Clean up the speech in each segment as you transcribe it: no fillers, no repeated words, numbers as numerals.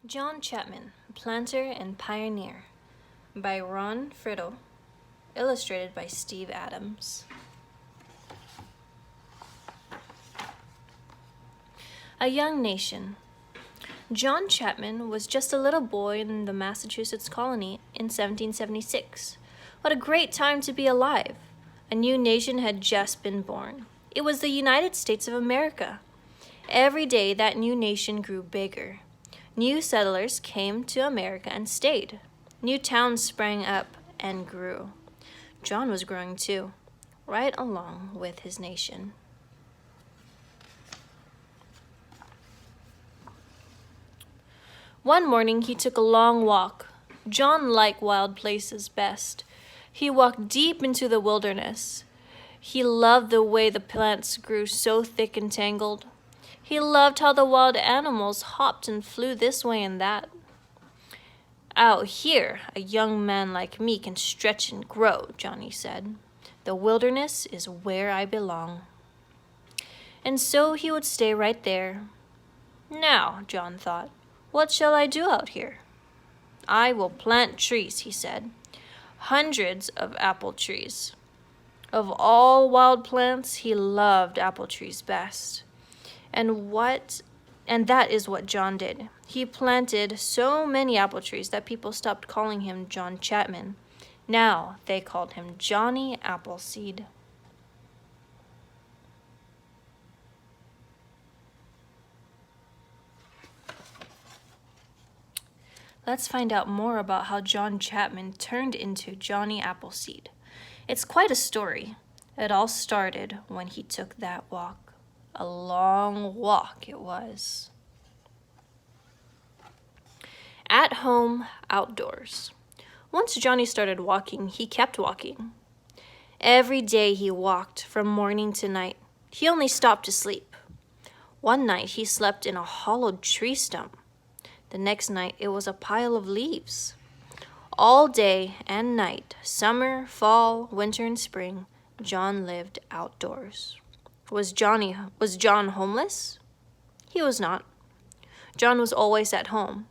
John Chapman, Planter and Pioneer, by Ron Friddle, illustrated by Steve Adams. A young nation. John Chapman was just a little boy in the Massachusetts colony in 1776. What a great time to be alive! A new nation had just been born. It was the United States of America. Every day that new nation grew bigger. New settlers came to America and stayed. New towns sprang up and grew. John was growing too, right along with his nation. One morning he took a long walk. John liked wild places best. He walked deep into the wilderness. He loved the way the plants grew so thick and tangled. He loved how the wild animals hopped and flew this way and that. Out here, a young man like me can stretch and grow, Johnny said. The wilderness is where I belong. And so he would stay right there. Now, John thought, what shall I do out here? I will plant trees, he said. Hundreds of apple trees. Of all wild plants, he loved apple trees best. And that is what John did. He planted so many apple trees that people stopped calling him John Chapman. Now they called him Johnny Appleseed. Let's find out more about how John Chapman turned into Johnny Appleseed. It's quite a story. It all started when he took that walk. A long walk it was. At home, outdoors. Once Johnny started walking, he kept walking. Every day he walked from morning to night. He only stopped to sleep. One night he slept in a hollowed tree stump. The next night it was a pile of leaves. All day and night, summer, fall, winter, and spring, John lived outdoors. Was John homeless? He was not. John was always at home.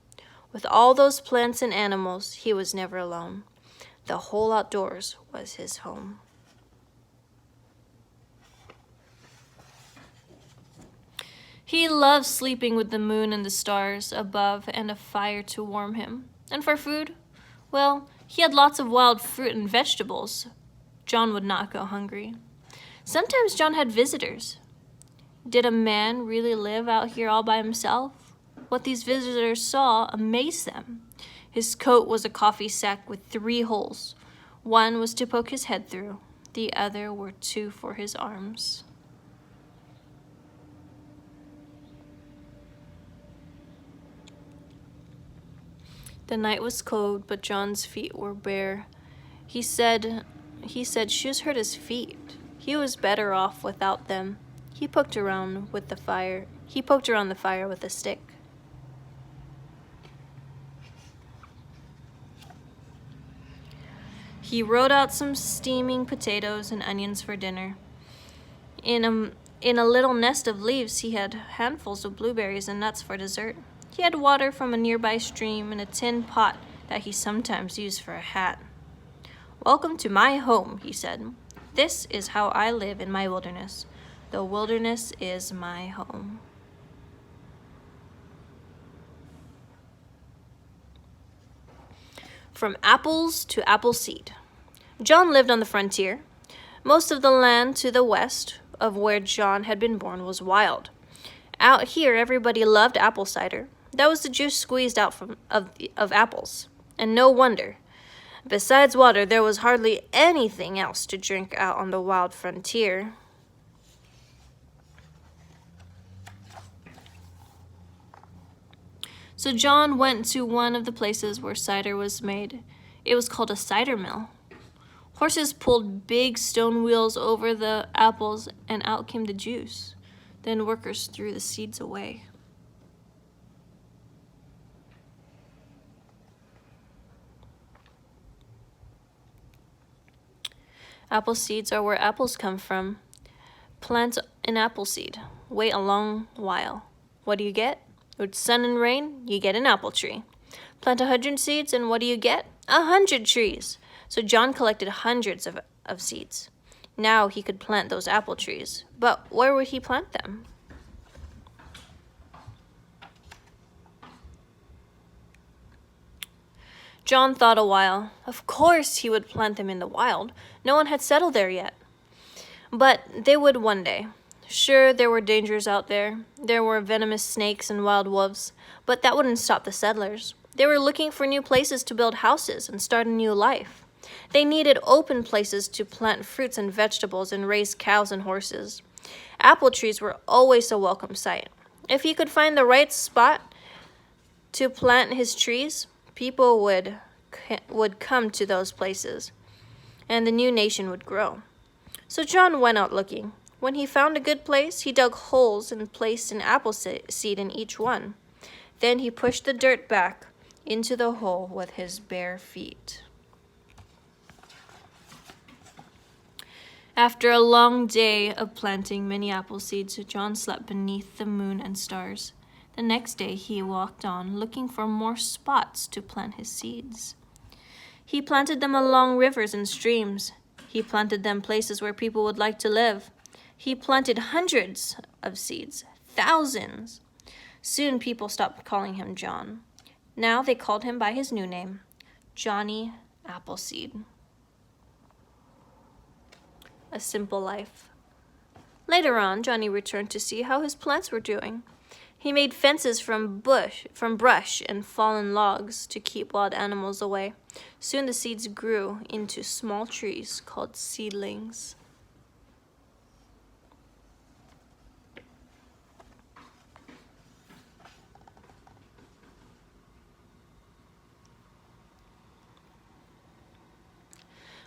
With all those plants and animals, he was never alone. The whole outdoors was his home. He loved sleeping with the moon and the stars above and a fire to warm him. And for food, well, he had lots of wild fruit and vegetables. John would not go hungry. Sometimes John had visitors. Did a man really live out here all by himself? What these visitors saw amazed them. His coat was a coffee sack with 3 holes. One was to poke his head through. The other were 2 for his arms. The night was cold, but John's feet were bare. He said shoes hurt his feet. He was better off without them. He poked around the fire with a stick. He rolled out some steaming potatoes and onions for dinner. In a little nest of leaves, he had handfuls of blueberries and nuts for dessert. He had water from a nearby stream in a tin pot that he sometimes used for a hat. Welcome to my home, he said. This is how I live in my wilderness. The wilderness is my home. From apples to Appleseed. John lived on the frontier. Most of the land to the west of where John had been born was wild. Out here, everybody loved apple cider. That was the juice squeezed out of apples. And no wonder. Besides water, there was hardly anything else to drink out on the wild frontier. So John went to one of the places where cider was made. It was called a cider mill. Horses pulled big stone wheels over the apples, and out came the juice. Then workers threw the seeds away. Apple seeds are where apples come from. Plant an apple seed. Wait a long while. What do you get? With sun and rain, you get an apple tree. Plant 100 seeds, and what do you get? 100 trees. So John collected hundreds of seeds. Now he could plant those apple trees. But where would he plant them? John thought a while. Of course he would plant them in the wild. No one had settled there yet. But they would one day. Sure, there were dangers out there. There were venomous snakes and wild wolves. But that wouldn't stop the settlers. They were looking for new places to build houses and start a new life. They needed open places to plant fruits and vegetables and raise cows and horses. Apple trees were always a welcome sight. If he could find the right spot to plant his trees, people would come to those places, and the new nation would grow. So John went out looking. When he found a good place, he dug holes and placed an apple seed in each one. Then he pushed the dirt back into the hole with his bare feet. After a long day of planting many apple seeds, John slept beneath the moon and stars. The next day he walked on, looking for more spots to plant his seeds. He planted them along rivers and streams. He planted them places where people would like to live. He planted hundreds of seeds, thousands. Soon people stopped calling him John. Now they called him by his new name, Johnny Appleseed. A simple life. Later on, Johnny returned to see how his plants were doing. He made fences from brush and fallen logs to keep wild animals away. Soon the seeds grew into small trees called seedlings.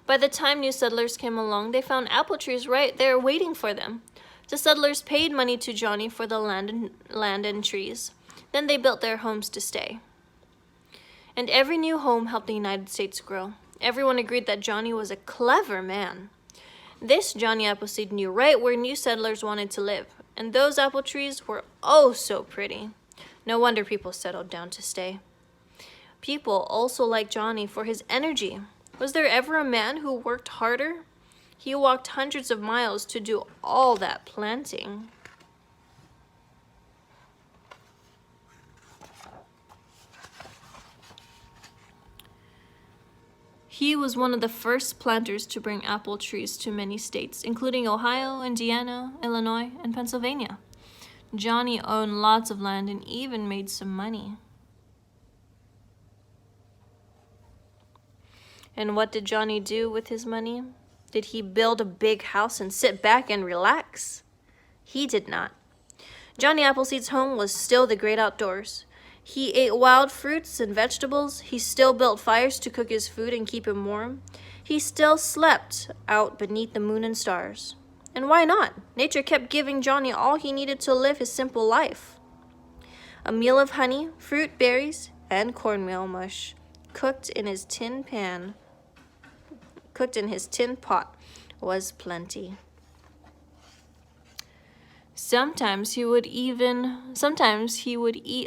By the time new settlers came along, they found apple trees right there waiting for them. The settlers paid money to Johnny for the land and trees. Then they built their homes to stay. And every new home helped the United States grow. Everyone agreed that Johnny was a clever man. This Johnny Appleseed knew right where new settlers wanted to live, and those apple trees were oh so pretty. No wonder people settled down to stay. People also liked Johnny for his energy. Was there ever a man who worked harder? He walked hundreds of miles to do all that planting. He was one of the first planters to bring apple trees to many states, including Ohio, Indiana, Illinois, and Pennsylvania. Johnny owned lots of land and even made some money. And what did Johnny do with his money? Did he build a big house and sit back and relax? He did not. Johnny Appleseed's home was still the great outdoors. He ate wild fruits and vegetables. He still built fires to cook his food and keep him warm. He still slept out beneath the moon and stars. And why not? Nature kept giving Johnny all he needed to live his simple life. A meal of honey, fruit, berries, and cornmeal mush cooked in his tin pot was plenty. Sometimes he would eat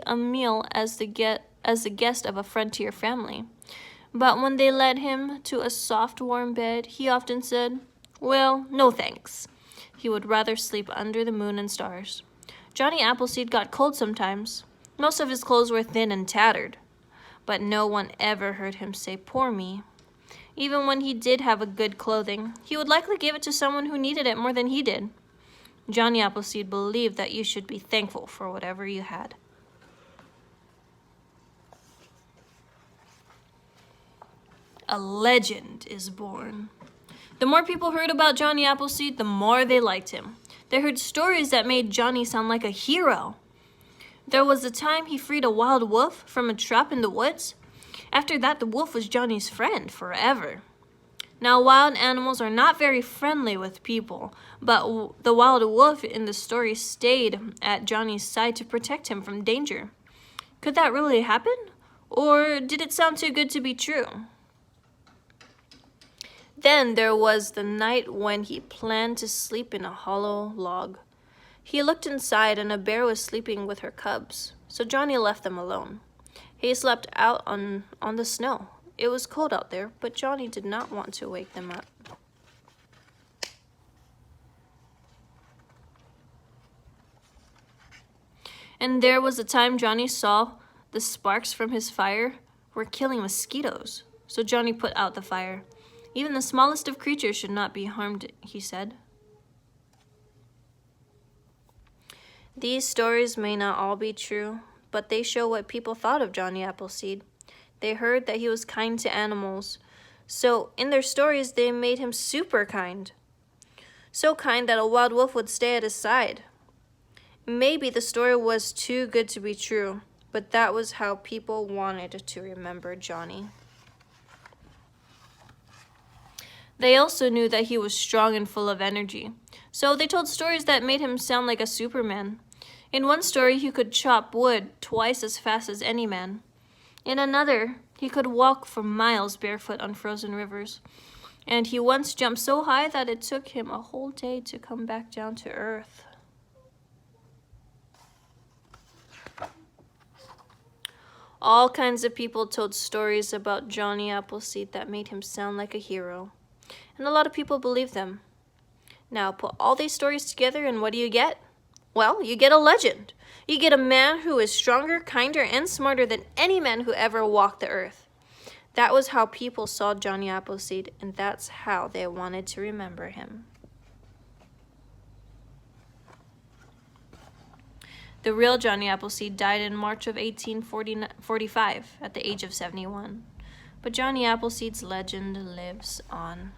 a meal as the guest of a frontier family. But when they led him to a soft, warm bed, he often said, "Well, no thanks." He would rather sleep under the moon and stars. Johnny Appleseed got cold sometimes. Most of his clothes were thin and tattered. But no one ever heard him say, "Poor me." Even when he did have a good clothing, he would likely give it to someone who needed it more than he did. Johnny Appleseed believed that you should be thankful for whatever you had. A legend is born. The more people heard about Johnny Appleseed, the more they liked him. They heard stories that made Johnny sound like a hero. There was a time he freed a wild wolf from a trap in the woods. After that, the wolf was Johnny's friend forever. Now, wild animals are not very friendly with people, but the wild wolf in the story stayed at Johnny's side to protect him from danger. Could that really happen? Or did it sound too good to be true? Then there was the night when he planned to sleep in a hollow log. He looked inside, and a bear was sleeping with her cubs. so Johnny left them alone. He slept out on the snow. It was cold out there, but Johnny did not want to wake them up. And there was a time Johnny saw the sparks from his fire were killing mosquitoes. So Johnny put out the fire. Even the smallest of creatures should not be harmed, he said. These stories may not all be true, but they show what people thought of Johnny Appleseed. They heard that he was kind to animals, so in their stories they made him super kind. So kind that a wild wolf would stay at his side. Maybe the story was too good to be true, but that was how people wanted to remember Johnny. They also knew that he was strong and full of energy, so they told stories that made him sound like a Superman. In one story, he could chop wood twice as fast as any man. In another, he could walk for miles barefoot on frozen rivers. And he once jumped so high that it took him a whole day to come back down to earth. All kinds of people told stories about Johnny Appleseed that made him sound like a hero. And a lot of people believed them. Now, put all these stories together and what do you get? Well, you get a legend. You get a man who is stronger, kinder, and smarter than any man who ever walked the earth. That was how people saw Johnny Appleseed, and that's how they wanted to remember him. The real Johnny Appleseed died in March of 1845 at the age of 71. But Johnny Appleseed's legend lives on.